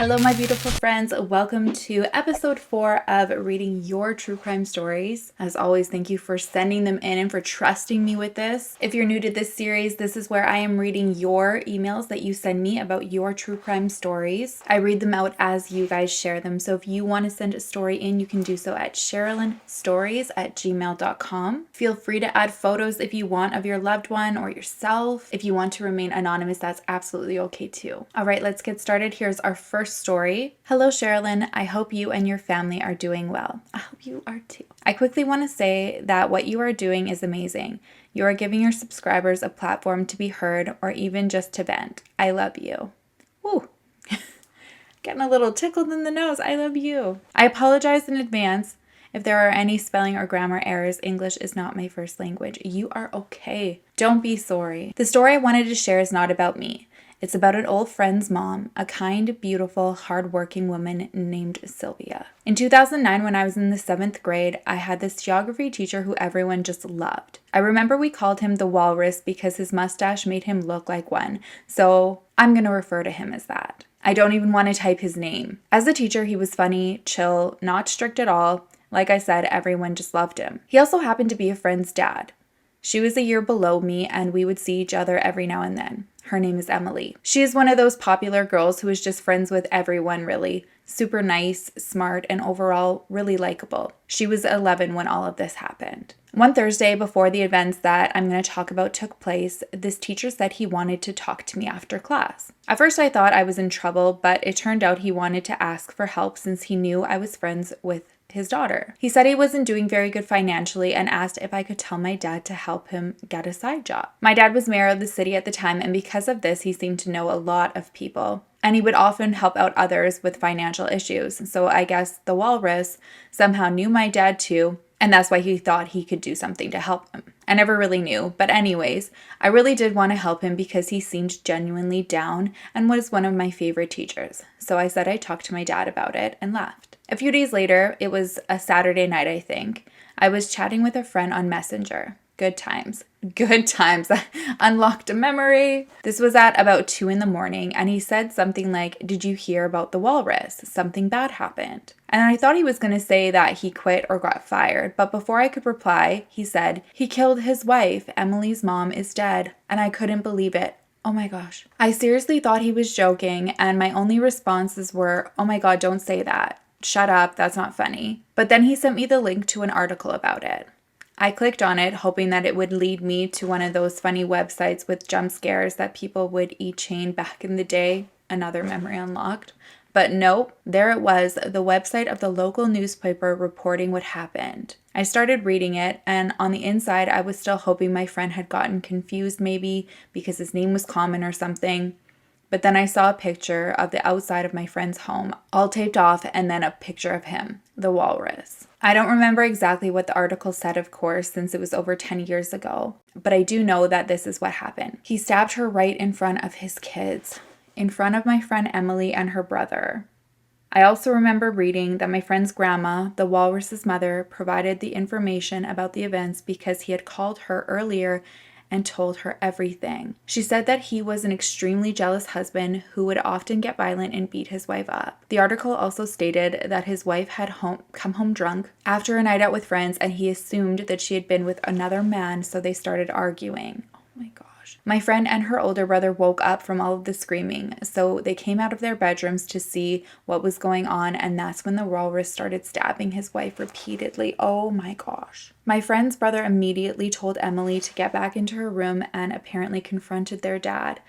Hello, my beautiful friends. Welcome to episode 4 of reading your true crime stories. As always, thank you for sending them in and for trusting me with this. If you're new to this series, this is where I am reading your emails that you send me about your true crime stories. I read them out as you guys share them. So if you want to send a story in, you can do so at sherrilynstories@gmail.com. Feel free to add photos if you want of your loved one or yourself. If you want to remain anonymous, that's absolutely okay too. All right, let's get started. Here's our first story. Hello, Sherilyn. I hope you and your family are doing well. I hope you are too. I quickly want to say that what you are doing is amazing. You are giving your subscribers a platform to be heard or even just to vent. I love you. Woo. Getting a little tickled in the nose. I love you. I apologize in advance if there are any spelling or grammar errors. English is not my first language. You are okay. Don't be sorry. The story I wanted to share is not about me. It's about an old friend's mom, a kind, beautiful, hardworking woman named Sylvia. In 2009, when I was in the 7th grade, I had this geography teacher who everyone just loved. I remember we called him the Walrus because his mustache made him look like one, so I'm going to refer to him as that. I don't even want to type his name. As a teacher, he was funny, chill, not strict at all. Like I said, everyone just loved him. He also happened to be a friend's dad. She was a year below me, and we would see each other every now and then. Her name is Emily. She is one of those popular girls who is just friends with everyone, really. Super nice, smart, and overall really likable. She was 11 when all of this happened. One Thursday before the events that I'm going to talk about took place, this teacher said he wanted to talk to me after class. At first I thought I was in trouble, but it turned out he wanted to ask for help since he knew I was friends with his daughter. He said he wasn't doing very good financially and asked if I could tell my dad to help him get a side job. My dad was mayor of the city at the time, and because of this, he seemed to know a lot of people. And he would often help out others with financial issues. So I guess the Walrus somehow knew my dad too, and that's why he thought he could do something to help him. I never really knew, but anyways, I really did want to help him because he seemed genuinely down and was one of my favorite teachers. So I said I'd talk to my dad about it and left. A few days later, it was a Saturday night, I think. I was chatting with a friend on Messenger. Good times. Good times. I unlocked a memory. This was at about 2 a.m, and he said something like, "Did you hear about the Walrus? Something bad happened." And I thought he was going to say that he quit or got fired, but before I could reply, he said, "He killed his wife. Emily's mom is dead." And I couldn't believe it. Oh my gosh. I seriously thought he was joking, and my only responses were, "Oh my God, don't say that. Shut up, that's not funny." But then he sent me the link to an article about it. I clicked on it, hoping that it would lead me to one of those funny websites with jump scares that people would e-chain back in the day. Another memory unlocked. But nope, there it was, the website of the local newspaper reporting what happened. I started reading it, and on the inside, I was still hoping my friend had gotten confused maybe because his name was common or something. But then I saw a picture of the outside of my friend's home, all taped off, and then a picture of him, the Walrus. I don't remember exactly what the article said, of course, since it was over 10 years ago, but I do know that this is what happened. He stabbed her right in front of his kids, in front of my friend Emily and her brother. I also remember reading that my friend's grandma, the Walrus's mother, provided the information about the events because he had called her earlier and told her everything. She said that he was an extremely jealous husband who would often get violent and beat his wife up. The article also stated that his wife had come home drunk after a night out with friends, and he assumed that she had been with another man, so they started arguing. Oh my gosh. My friend and her older brother woke up from all of the screaming, so they came out of their bedrooms to see what was going on, and that's when the Walrus started stabbing his wife repeatedly. Oh my gosh. My friend's brother immediately told Emily to get back into her room and apparently confronted their dad,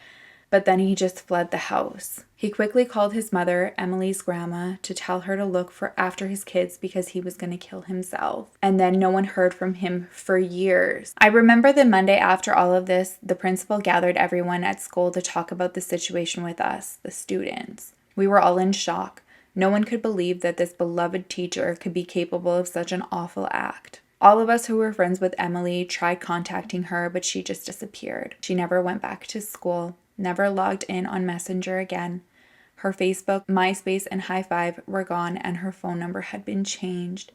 but then he just fled the house. He quickly called his mother, Emily's grandma, to tell her to look after his kids because he was going to kill himself. And then no one heard from him for years. I remember the Monday after all of this, the principal gathered everyone at school to talk about the situation with us, the students. We were all in shock. No one could believe that this beloved teacher could be capable of such an awful act. All of us who were friends with Emily tried contacting her, but she just disappeared. She never went back to school, never logged in on Messenger again. Her Facebook, MySpace, and High Five were gone, and her phone number had been changed.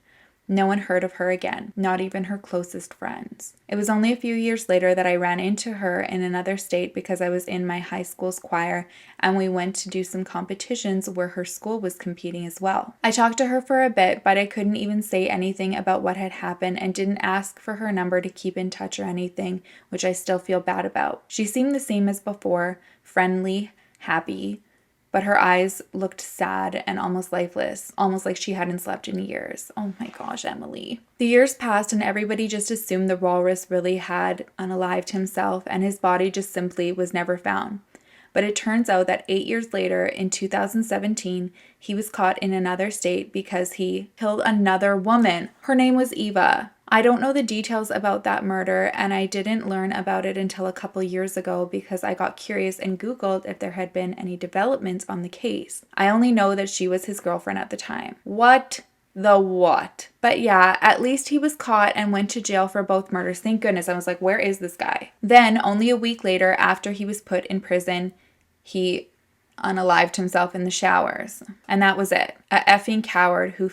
No one heard of her again, not even her closest friends. It was only a few years later that I ran into her in another state because I was in my high school's choir and we went to do some competitions where her school was competing as well. I talked to her for a bit, but I couldn't even say anything about what had happened and didn't ask for her number to keep in touch or anything, which I still feel bad about. She seemed the same as before, friendly, happy, but her eyes looked sad and almost lifeless, almost like she hadn't slept in years. Oh my gosh, Emily. The years passed and everybody just assumed the walrus really had unalived himself and his body just simply was never found. But it turns out that 8 years later, in 2017, he was caught in another state because he killed another woman. Her name was Eva. I don't know the details about that murder, and I didn't learn about it until a couple years ago because I got curious and Googled if there had been any developments on the case. I only know that she was his girlfriend at the time. What? But yeah, at least he was caught and went to jail for both murders. Thank goodness. I was like, where is this guy? Then, only a week later, after he was put in prison, he unalived himself in the showers. And that was it. A effing coward who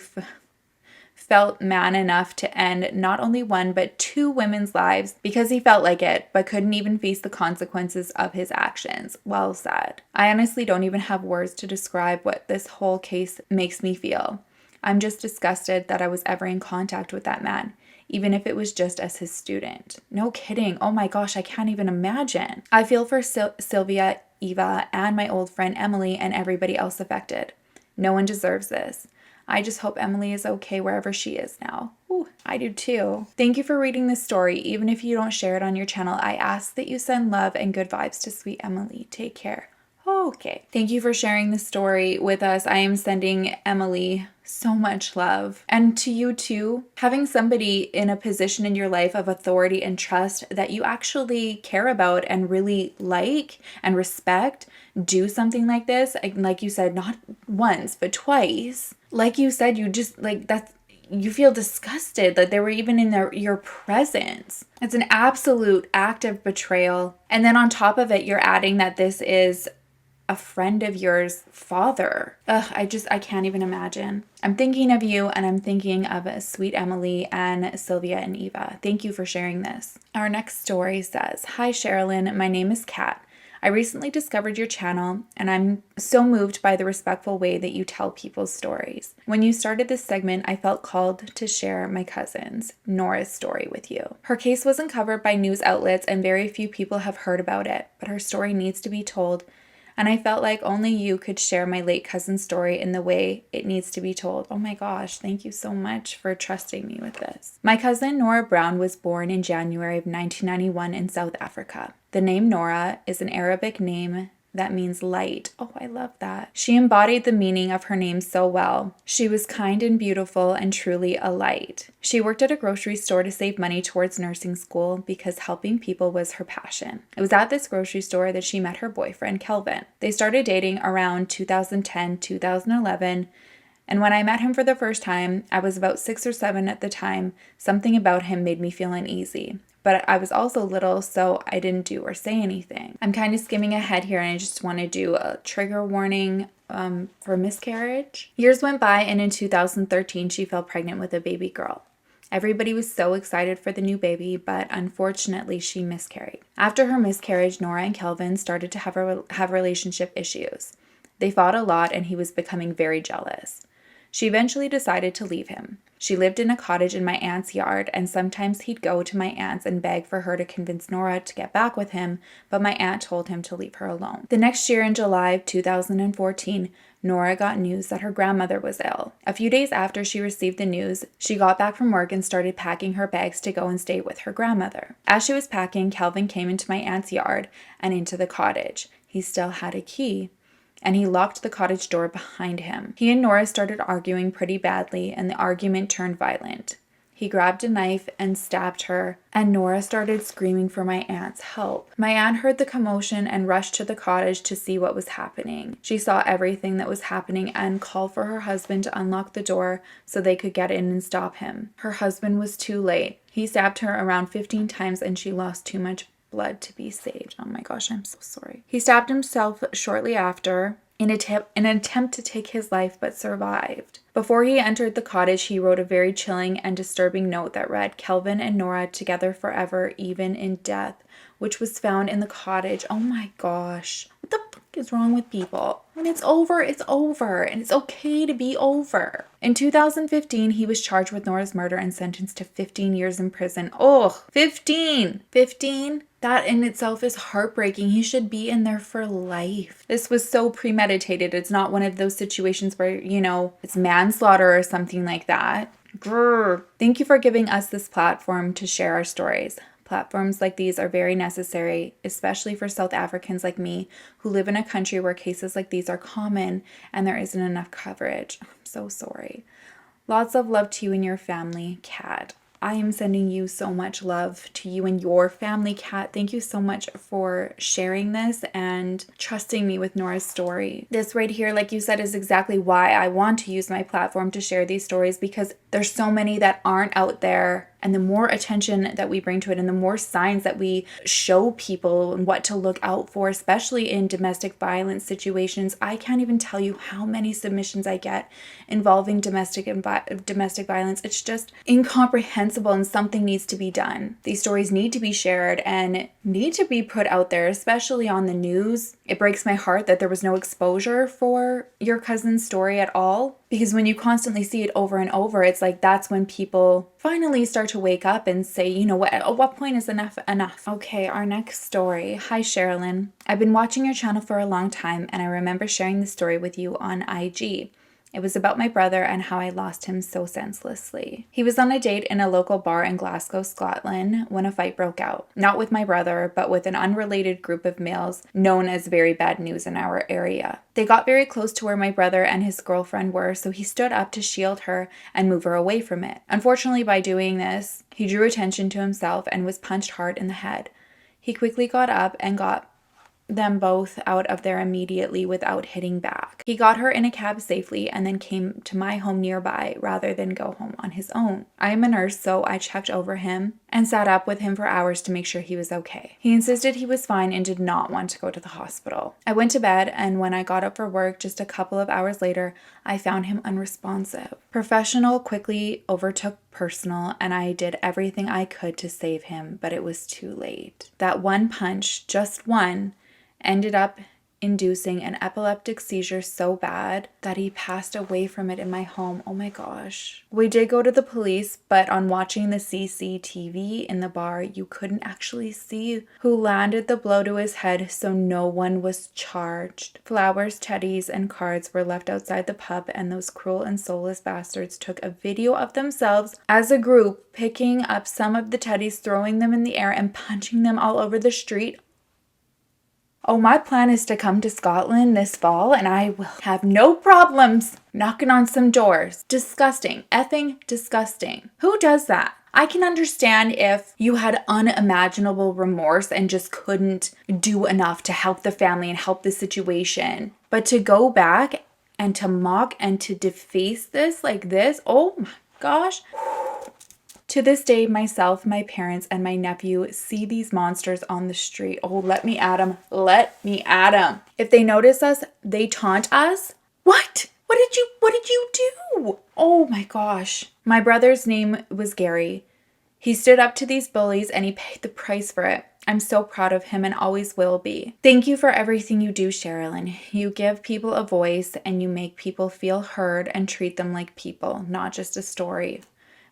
felt man enough to end not only one but two women's lives because he felt like it, but couldn't even face the consequences of his actions. Well said. I honestly don't even have words to describe what this whole case makes me feel. I'm just disgusted that I was ever in contact with that man, even if it was just as his student. No kidding. Oh my gosh, I can't even imagine. I feel for Sylvia, Eva, and my old friend Emily and everybody else affected. No one deserves this. I just hope Emily is okay wherever she is now. Ooh, I do too. Thank you for reading this story. Even if you don't share it on your channel, I ask that you send love and good vibes to sweet Emily. Take care. Okay. Thank you for sharing the story with us. I am sending Emily so much love. And to you too, having somebody in a position in your life of authority and trust that you actually care about and really like and respect do something like this. Like you said, not once, but twice. Like you said, you just like that's you feel disgusted that they were even in your presence. It's an absolute act of betrayal. And then on top of it, you're adding that this is a friend of yours' father. Ugh, I can't even imagine. I'm thinking of you and I'm thinking of sweet Emily and Sylvia and Eva. Thank you for sharing this. Our next story says, "Hi Sherilyn, my name is Kat. I recently discovered your channel and I'm so moved by the respectful way that you tell people's stories. When you started this segment, I felt called to share my cousin's, Nora's story with you. Her case wasn't covered by news outlets and very few people have heard about it, but her story needs to be told. And I felt like only you could share my late cousin's story in the way it needs to be told." Oh my gosh, thank you so much for trusting me with this. My cousin Nora Brown was born in January of 1991 in South Africa. The name Nora is an Arabic name that means light. Oh, I love that. She embodied the meaning of her name so well. She was kind and beautiful and truly a light. She worked at a grocery store to save money towards nursing school because helping people was her passion. It was at this grocery store that she met her boyfriend, Kelvin. They started dating around 2010, 2011, and when I met him for the first time, I was about 6 or 7 at the time. Something about him made me feel uneasy. But I was also little, so I didn't do or say anything. I'm kind of skimming ahead here, and I just want to do a trigger warning for miscarriage. Years went by, and in 2013, she fell pregnant with a baby girl. Everybody was so excited for the new baby, but unfortunately, she miscarried. After her miscarriage, Nora and Kelvin started to have relationship issues. They fought a lot, and he was becoming very jealous. She eventually decided to leave him. She lived in a cottage in my aunt's yard, and sometimes he'd go to my aunt's and beg for her to convince Nora to get back with him, but my aunt told him to leave her alone. The next year, in July of 2014, Nora got news that her grandmother was ill. A few days after she received the news, she got back from work and started packing her bags to go and stay with her grandmother. As she was packing, Kelvin came into my aunt's yard and into the cottage. He still had a key, and he locked the cottage door behind him. He and Nora started arguing pretty badly, and the argument turned violent. He grabbed a knife and stabbed her, and Nora started screaming for my aunt's help. My aunt heard the commotion and rushed to the cottage to see what was happening. She saw everything that was happening and called for her husband to unlock the door so they could get in and stop him. Her husband was too late. He stabbed her around 15 times and she lost too much blood to be saved. Oh my gosh, I'm so sorry. He stabbed himself shortly after, in an attempt to take his life, but survived. Before he entered the cottage, he wrote a very chilling and disturbing note that read, "Kelvin and Nora together forever, even in death," which was found in the cottage. Oh my gosh. What the fuck is wrong with people? When it's over, and it's okay to be over. In 2015, he was charged with Nora's murder and sentenced to 15 years in prison. Oh, 15! 15? That in itself is heartbreaking. He should be in there for life. This was so premeditated. It's not one of those situations where, it's manslaughter or something like that. Grr. Thank you for giving us this platform to share our stories. Platforms like these are very necessary, especially for South Africans like me who live in a country where cases like these are common and there isn't enough coverage. I'm so sorry. Lots of love to you and your family, Kat. I am sending you so much love to you and your family, Kat. Thank you so much for sharing this and trusting me with Nora's story. This right here, like you said, is exactly why I want to use my platform to share these stories, because there's so many that aren't out there. And the more attention that we bring to it and the more signs that we show people and what to look out for, especially in domestic violence situations. I can't even tell you how many submissions I get involving domestic violence. It's just incomprehensible, and something needs to be done. These stories need to be shared and need to be put out there, especially on the news. It breaks my heart that there was no exposure for your cousin's story at all. Because when you constantly see it over and over, it's like that's when people finally start to wake up and say, you know what, at what point is enough enough? Okay, our next story. Hi, Sherilyn. I've been watching your channel for a long time, and I remember sharing the story with you on IG. It was about my brother and how I lost him so senselessly. He was on a date in a local bar in Glasgow, Scotland, when a fight broke out. Not with my brother, but with an unrelated group of males known as very bad news in our area. They got very close to where my brother and his girlfriend were, so he stood up to shield her and move her away from it. Unfortunately, by doing this, he drew attention to himself and was punched hard in the head. He quickly got up and got them both out of there immediately without hitting back. He got her in a cab safely and then came to my home nearby rather than go home on his own. I am a nurse, so I checked over him and sat up with him for hours to make sure he was okay. He insisted he was fine and did not want to go to the hospital. I went to bed, and when I got up for work just a couple of hours later, I found him unresponsive. Professional quickly overtook personal, and I did everything I could to save him, but it was too late. That one punch, just one, ended up inducing an epileptic seizure so bad that he passed away from it in my home. Oh my gosh. We did go to the police, but on watching the CCTV in the bar, you couldn't actually see who landed the blow to his head, so no one was charged. Flowers, teddies, and cards were left outside the pub, and those cruel and soulless bastards took a video of themselves as a group picking up some of the teddies, throwing them in the air, and punching them all over the street. Oh, my plan is to come to Scotland this fall, and I will have no problems knocking on some doors. Disgusting. Effing disgusting. Who does that? I can understand if you had unimaginable remorse and just couldn't do enough to help the family and help the situation. But to go back and to mock and to deface this like this, oh my gosh. To this day, myself, my parents, and my nephew see these monsters on the street. Oh, let me at them. Let me at them. If they notice us, they taunt us. What? What did you do? Oh my gosh. My brother's name was Gary. He stood up to these bullies and he paid the price for it. I'm so proud of him and always will be. Thank you for everything you do, Sherilyn. You give people a voice and you make people feel heard and treat them like people, not just a story.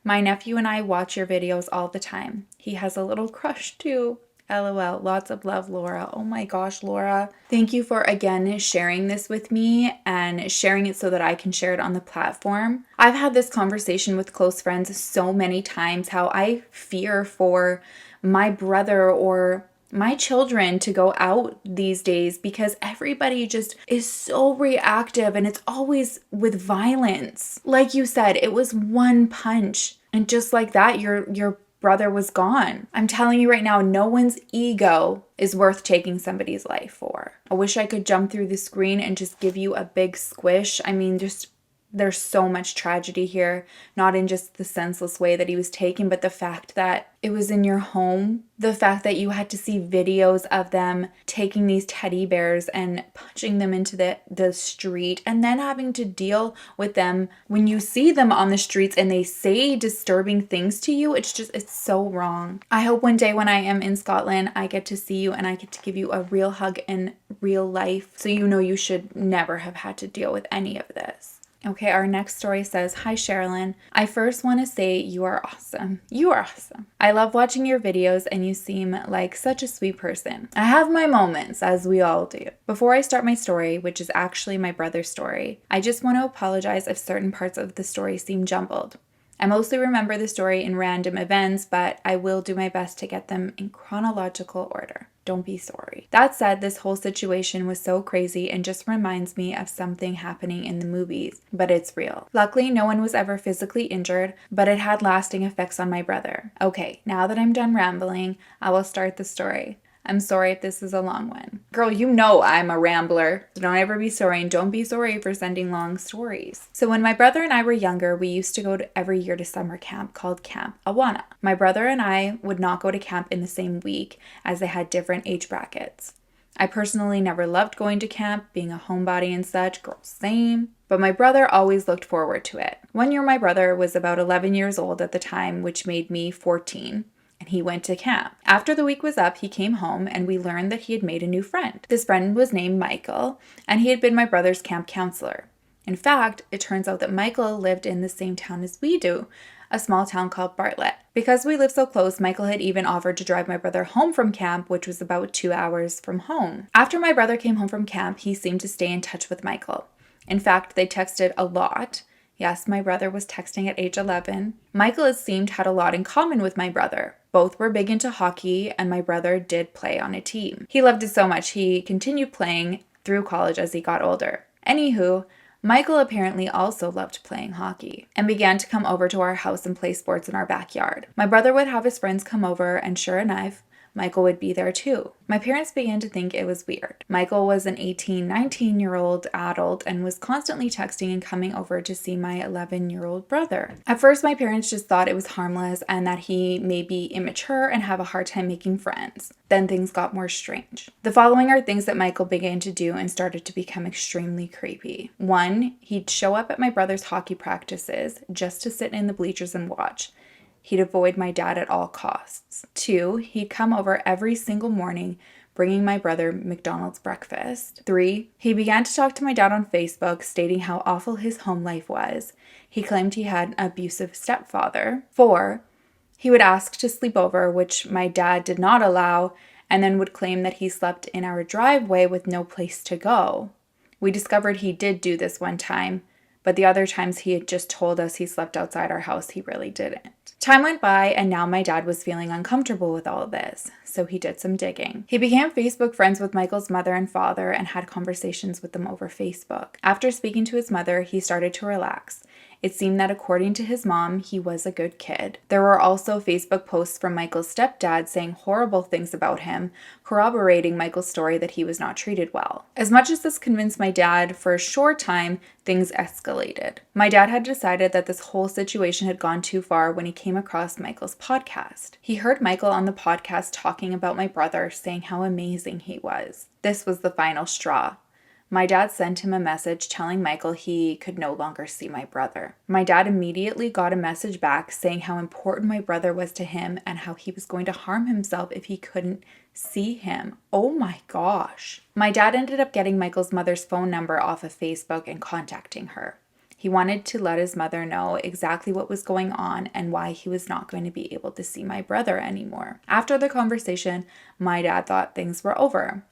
My nephew and I watch your videos all the time. He has a little crush too. LOL. Lots of love, Laura. Oh my gosh, Laura. Thank you for, again, sharing this with me and sharing it so that I can share it on the platform. I've had this conversation with close friends so many times, how I fear for my brother or my children to go out these days because everybody just is so reactive, and it's always with violence. Like you said, it was one punch, and just like that, your brother was gone. I'm telling you right now, no one's ego is worth taking somebody's life for. I wish I could jump through the screen and just give you a big squish. I mean, just There's so much tragedy here, not in just the senseless way that he was taken, but the fact that it was in your home. The fact that you had to see videos of them taking these teddy bears and punching them into the street, and then having to deal with them when you see them on the streets and they say disturbing things to you. It's so wrong. I hope one day when I am in Scotland, I get to see you and I get to give you a real hug in real life, so you know you should never have had to deal with any of this. Okay, our next story says, "Hi Sherilyn, I first want to say you are awesome. You are awesome. I love watching your videos and you seem like such a sweet person. I have my moments, as we all do. Before I start my story, which is actually my brother's story, I just want to apologize if certain parts of the story seem jumbled. I mostly remember the story in random events, but I will do my best to get them in chronological order. Don't be sorry. That said, this whole situation was so crazy and just reminds me of something happening in the movies, but it's real. Luckily, no one was ever physically injured, but it had lasting effects on my brother. Okay, now that I'm done rambling, I will start the story. I'm sorry if this is a long one." Girl, you know I'm a rambler. So don't ever be sorry, and don't be sorry for sending long stories. "So when my brother and I were younger, we used to go every year to summer camp called Camp Awana. My brother and I would not go to camp in the same week as they had different age brackets. I personally never loved going to camp, being a homebody and such, girl, same. But my brother always looked forward to it. One year my brother was about 11 years old at the time, which made me 14. And he went to camp. After the week was up, he came home and we learned that he had made a new friend. This friend was named Michael, and he had been my brother's camp counselor. In fact, it turns out that Michael lived in the same town as we do, a small town called Bartlett. Because we lived so close, Michael had even offered to drive my brother home from camp, which was about 2 hours from home. After my brother came home from camp, he seemed to stay in touch with Michael. In fact, they texted a lot. Yes, my brother was texting at age 11. Michael, it seemed, had a lot in common with my brother. Both were big into hockey, and my brother did play on a team. He loved it so much, he continued playing through college as he got older. Anywho, Michael apparently also loved playing hockey and began to come over to our house and play sports in our backyard. My brother would have his friends come over, and sure enough, Michael would be there too. My parents began to think it was weird. Michael was an 18, 19-year-old adult and was constantly texting and coming over to see my 11-year-old brother. At first, my parents just thought it was harmless and that he may be immature and have a hard time making friends. Then things got more strange. The following are things that Michael began to do and started to become extremely creepy. 1, he'd show up at my brother's hockey practices just to sit in the bleachers and watch. He'd avoid my dad at all costs. 2, he'd come over every single morning, bringing my brother McDonald's breakfast. 3, he began to talk to my dad on Facebook, stating how awful his home life was. He claimed he had an abusive stepfather. 4, he would ask to sleep over, which my dad did not allow, and then would claim that he slept in our driveway with no place to go. We discovered he did do this one time, but the other times he had just told us he slept outside our house, he really didn't. Time went by, and now my dad was feeling uncomfortable with all of this, so he did some digging. He became Facebook friends with Michael's mother and father and had conversations with them over Facebook. After speaking to his mother, he started to relax. It seemed that according to his mom, he was a good kid. There were also Facebook posts from Michael's stepdad saying horrible things about him, corroborating Michael's story that he was not treated well. As much as this convinced my dad, for a short time, things escalated. My dad had decided that this whole situation had gone too far when he came across Michael's podcast. He heard Michael on the podcast talking about my brother, saying how amazing he was. This was the final straw. My dad sent him a message telling Michael he could no longer see my brother. My dad immediately got a message back saying how important my brother was to him and how he was going to harm himself if he couldn't see him. Oh my gosh. My dad ended up getting Michael's mother's phone number off of Facebook and contacting her. He wanted to let his mother know exactly what was going on and why he was not going to be able to see my brother anymore. After the conversation, my dad thought things were over.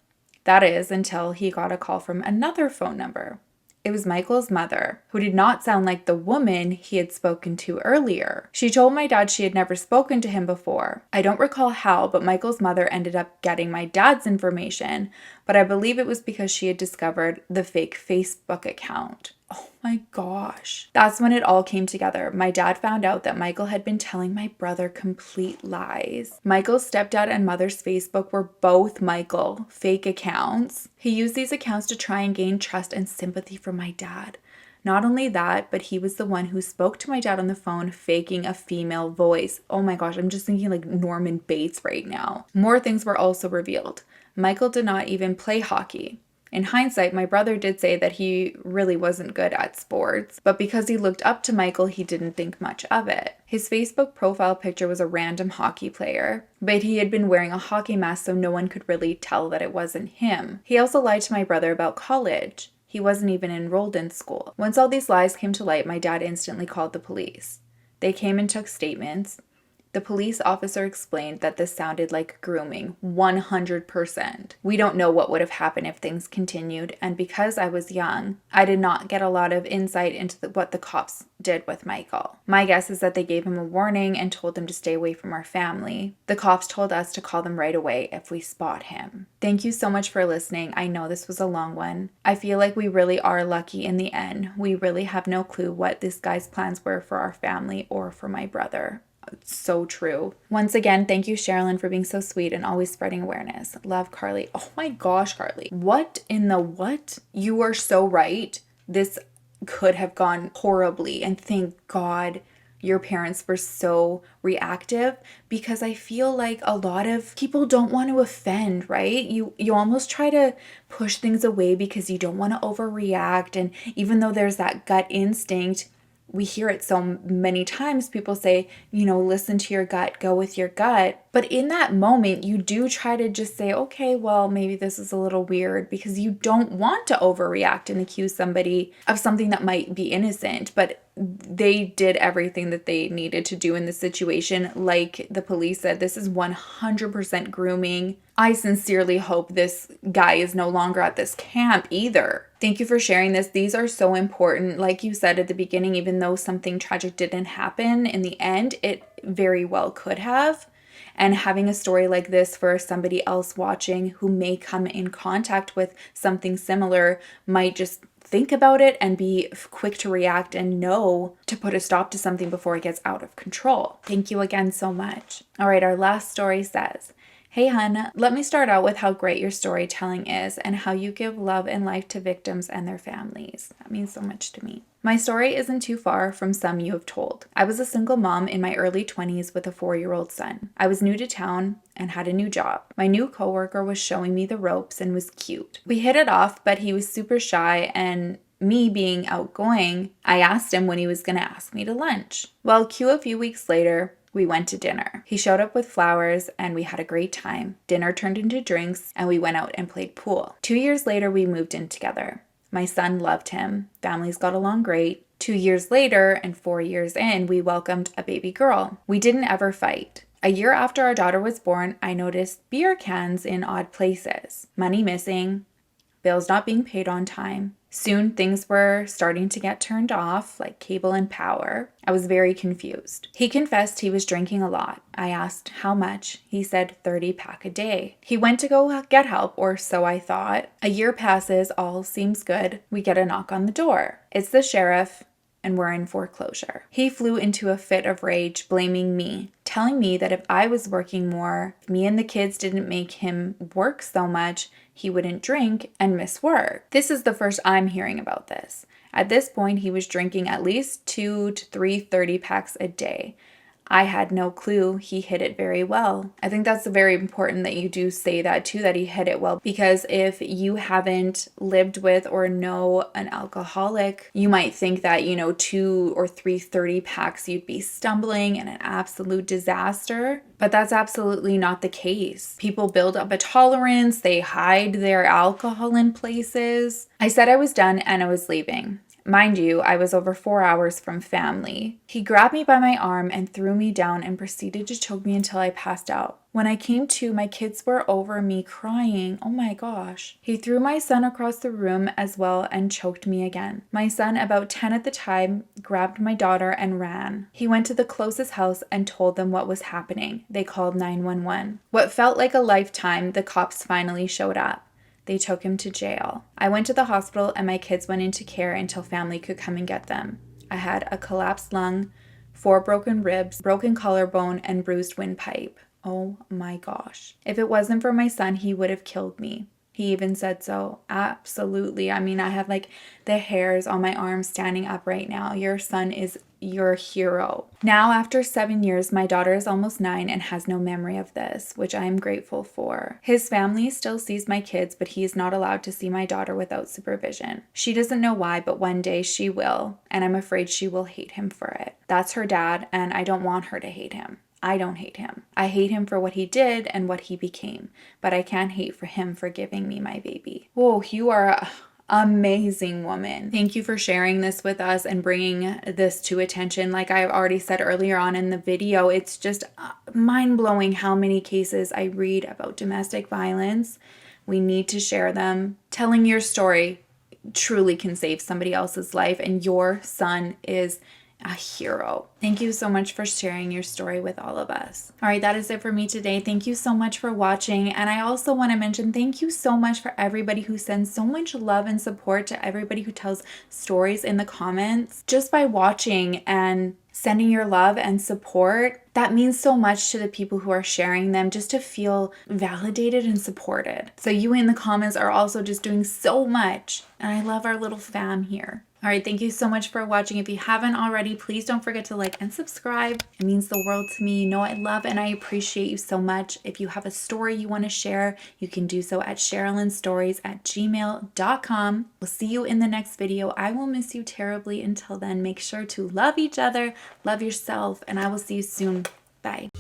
That is, until he got a call from another phone number. It was Michael's mother, who did not sound like the woman he had spoken to earlier. She told my dad she had never spoken to him before. I don't recall how, but Michael's mother ended up getting my dad's information, but I believe it was because she had discovered the fake Facebook account. Oh my gosh. That's when it all came together. My dad found out that Michael had been telling my brother complete lies. Michael's stepdad and mother's Facebook were both Michael fake accounts. He used these accounts to try and gain trust and sympathy from my dad. Not only that, but he was the one who spoke to my dad on the phone, faking a female voice. Oh my gosh, I'm just thinking like Norman Bates right now. More things were also revealed. Michael did not even play hockey. In hindsight, my brother did say that he really wasn't good at sports, but because he looked up to Michael, he didn't think much of it. His Facebook profile picture was a random hockey player, but he had been wearing a hockey mask so no one could really tell that it wasn't him. He also lied to my brother about college. He wasn't even enrolled in school. Once all these lies came to light, my dad instantly called the police. They came and took statements. The police officer explained that this sounded like grooming, 100%. We don't know what would have happened if things continued, and because I was young, I did not get a lot of insight into what the cops did with Michael. My guess is that they gave him a warning and told him to stay away from our family. The cops told us to call them right away if we spot him. Thank you so much for listening. I know this was a long one. I feel like we really are lucky in the end. We really have no clue what this guy's plans were for our family or for my brother. So true. Once again, thank you, Sherilyn, for being so sweet and always spreading awareness. Love, Carly. Oh my gosh, Carly. What in the what? You are so right. This could have gone horribly, and thank God your parents were so reactive, because I feel like a lot of people don't want to offend, right? You almost try to push things away because you don't want to overreact, and even though there's that gut instinct, we hear it so many times. People say, listen to your gut, go with your gut. But in that moment, you do try to just say, okay, well, maybe this is a little weird, because you don't want to overreact and accuse somebody of something that might be innocent. But they did everything that they needed to do in the situation. Like the police said, this is 100% grooming. I sincerely hope this guy is no longer at this camp either. Thank you for sharing this. These are so important. Like you said at the beginning, even though something tragic didn't happen in the end, it very well could have. And having a story like this for somebody else watching who may come in contact with something similar might just think about it and be quick to react and know to put a stop to something before it gets out of control. Thank you again so much. All right, our last story says, "Hey hun, let me start out with how great your storytelling is and how you give love and life to victims and their families. That means so much to me. My story isn't too far from some you have told. I was a single mom in my early 20s with a 4-year-old son. I was new to town and had a new job. My new coworker was showing me the ropes and was cute. We hit it off, but he was super shy, and me being outgoing, I asked him when he was going to ask me to lunch. Well, cue a few weeks later, we went to dinner. He showed up with flowers and we had a great time. Dinner turned into drinks and we went out and played pool. 2 years later, we moved in together. My son loved him. Families got along great. 2 years later and 4 years in, we welcomed a baby girl. We didn't ever fight. A year after our daughter was born, I noticed beer cans in odd places, money missing, bills not being paid on time. Soon things were starting to get turned off, like cable and power. I was very confused. He confessed he was drinking a lot. I asked how much. He said 30 pack a day. He went to go get help, or so I thought. A year passes, all seems good. We get a knock on the door. It's the sheriff, and we're in foreclosure. He flew into a fit of rage, blaming me, telling me that if I was working more, if me and the kids didn't make him work so much, he wouldn't drink and miss work. This is the first I'm hearing about this. At this point, he was drinking at least 2 to 3 30 packs a day. I had no clue. He hid it very well. I think that's very important that you do say that too, that he hid it well, because if you haven't lived with or know an alcoholic, you might think that, 2 or 3 30 packs, you'd be stumbling and an absolute disaster. But that's absolutely not the case. People build up a tolerance. They hide their alcohol in places. I said I was done and I was leaving. Mind you, I was over 4 hours from family. He grabbed me by my arm and threw me down and proceeded to choke me until I passed out. When I came to, my kids were over me crying. Oh my gosh. He threw my son across the room as well and choked me again. My son, about 10 at the time, grabbed my daughter and ran. He went to the closest house and told them what was happening. They called 911. What felt like a lifetime, the cops finally showed up. They took him to jail. I went to the hospital and my kids went into care until family could come and get them. I had a collapsed lung, 4 broken ribs, broken collarbone, and bruised windpipe. Oh my gosh. If it wasn't for my son, he would have killed me. He even said so. Absolutely. I mean, I have like the hairs on my arms standing up right now. Your son is your hero. Now, after 7 years, my daughter is almost 9 and has no memory of this, which I am grateful for. His family still sees my kids, but he is not allowed to see my daughter without supervision. She doesn't know why, but one day she will, and I'm afraid she will hate him for it. That's her dad, and I don't want her to hate him. I don't hate him. I hate him for what he did and what he became, but I can't hate for him for giving me my baby. Whoa, you are a amazing woman. Thank you for sharing this with us and bringing this to attention. Like I've already said earlier on in the video, it's just mind-blowing how many cases I read about domestic violence. We need to share them. Telling your story truly can save somebody else's life, and your son is a hero. Thank you so much for sharing your story with all of us. All right, that is it for me today. Thank you so much for watching. And I also want to mention thank you so much for everybody who sends so much love and support to everybody who tells stories in the comments. Just by watching and sending your love and support, that means so much to the people who are sharing them, just to feel validated and supported. So you in the comments are also just doing so much. And I love our little fam here. All right, thank you so much for watching. If you haven't already, please don't forget to like and subscribe. It means the world to me. You know I love and I appreciate you so much. If you have a story you want to share, you can do so at sherrilynstories@gmail.com. We'll see you in the next video. I will miss you terribly. Until then, make sure to love each other, love yourself, and I will see you soon. Bye.